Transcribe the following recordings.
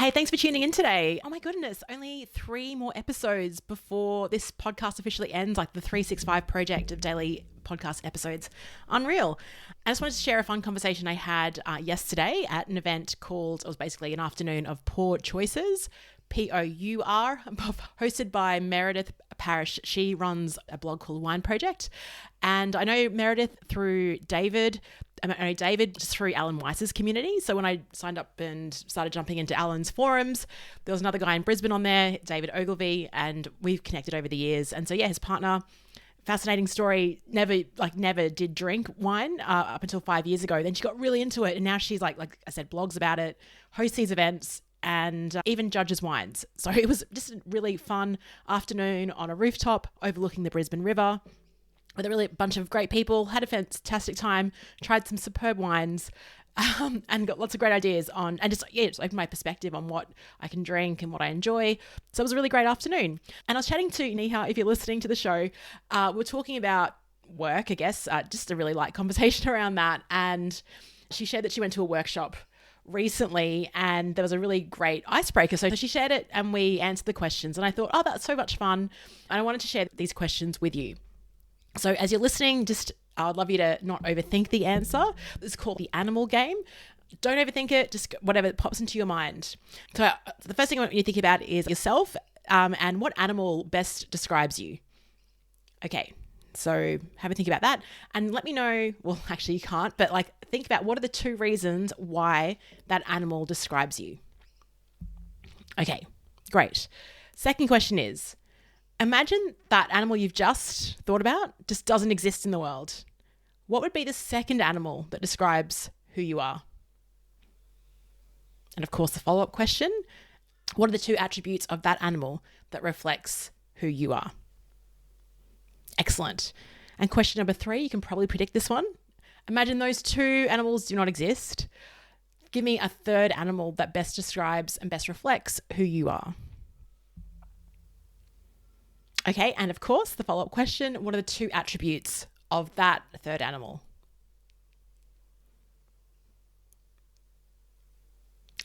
Hey, thanks for tuning in today. Oh my goodness, only 3 more episodes before this podcast officially ends, like the 365 project of daily podcast episodes. Unreal. I just wanted to share a fun conversation I had yesterday at an event called, it was basically an afternoon of Poor Choices, POUR, hosted by Meredith Parrish. She runs a blog called Wine Project. And I know Meredith through David just through Alan Weiss's community. So when I signed up and started jumping into Alan's forums, there was another guy in Brisbane on there, David Ogilvy, and we've connected over the years. And so yeah, his partner, fascinating story, never did drink wine up until 5 years ago. Then she got really into it, and now she's like I said, blogs about it, hosts these events, and even judges wines. So it was just a really fun afternoon on a rooftop overlooking the Brisbane River with a really bunch of great people. Had a fantastic time, tried some superb wines, and got lots of great ideas on, and just opened my perspective on what I can drink and what I enjoy. So it was a really great afternoon. And I was chatting to Niha, if you're listening to the show, we're talking about work, I guess, just a really light conversation around that. And she shared that she went to a workshop recently and there was a really great icebreaker. So she shared it and we answered the questions, and I thought, oh, that's so much fun. And I wanted to share these questions with you. So as you're listening, I would love you to not overthink the answer. It's called the animal game. Don't overthink it, just whatever pops into your mind. So the first thing I want you to think about is yourself and what animal best describes you. Okay, so have a think about that and let me know, well, actually you can't, but think about what are the 2 reasons why that animal describes you. Okay, great. Second question is, imagine that animal you've just thought about just doesn't exist in the world. What would be the second animal that describes who you are? And of course, the follow-up question, what are the 2 attributes of that animal that reflects who you are? Excellent. And question number 3, you can probably predict this one. Imagine those 2 animals do not exist. Give me a third animal that best describes and best reflects who you are. Okay, and of course, the follow-up question, what are the 2 attributes of that third animal?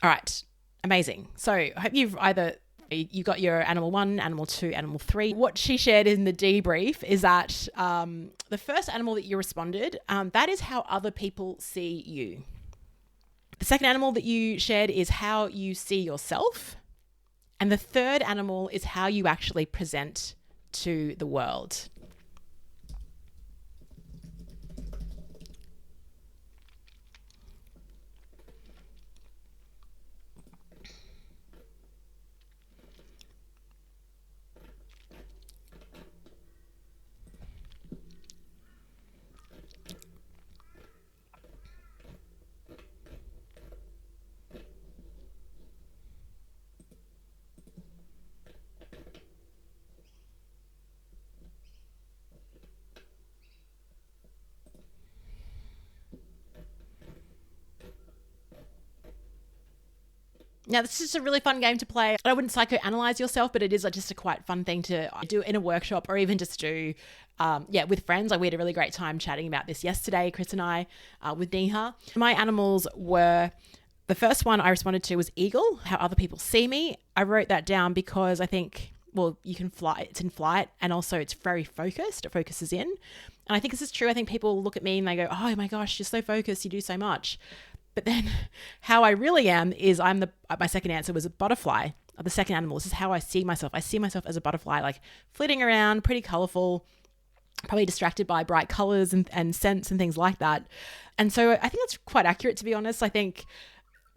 All right, amazing. So I hope you got your animal 1, animal 2, animal 3. What she shared in the debrief is that the first animal that you responded, that is how other people see you. The second animal that you shared is how you see yourself. And the third animal is how you actually present to the world. Now, this is just a really fun game to play. I wouldn't psychoanalyze yourself, but it is just a quite fun thing to do in a workshop or even just do, with friends. We had a really great time chatting about this yesterday, Chris and I, with Niha. My animals were, the first one I responded to was eagle, how other people see me. I wrote that down because I think, well, you can fly, it's in flight, and also it's very focused. It focuses in. And I think this is true. I think people look at me and they go, oh my gosh, you're so focused, you do so much. But then how I really am is my second answer was a butterfly, the second animal. This is how I see myself. I see myself as a butterfly, flitting around, pretty colorful, probably distracted by bright colors and scents and things like that. And so I think that's quite accurate, to be honest. I think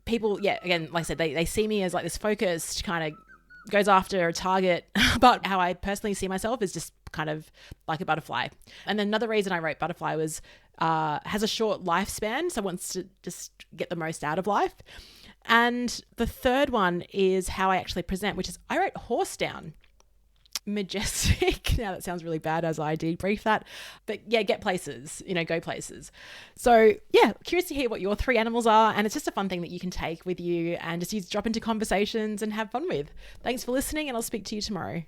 people, again, like I said, they see me as this focused kind of goes after a target, but how I personally see myself is just kind of like a butterfly. And then another reason I wrote butterfly was has a short lifespan, so wants to just get the most out of life. And the third one is how I actually present, which is I wrote horse down. Majestic. Now that sounds really bad as I debrief that, but get places, go places. So curious to hear what your 3 animals are, and it's just a fun thing that you can take with you and just drop into conversations and have fun with. Thanks for listening, and I'll speak to you tomorrow.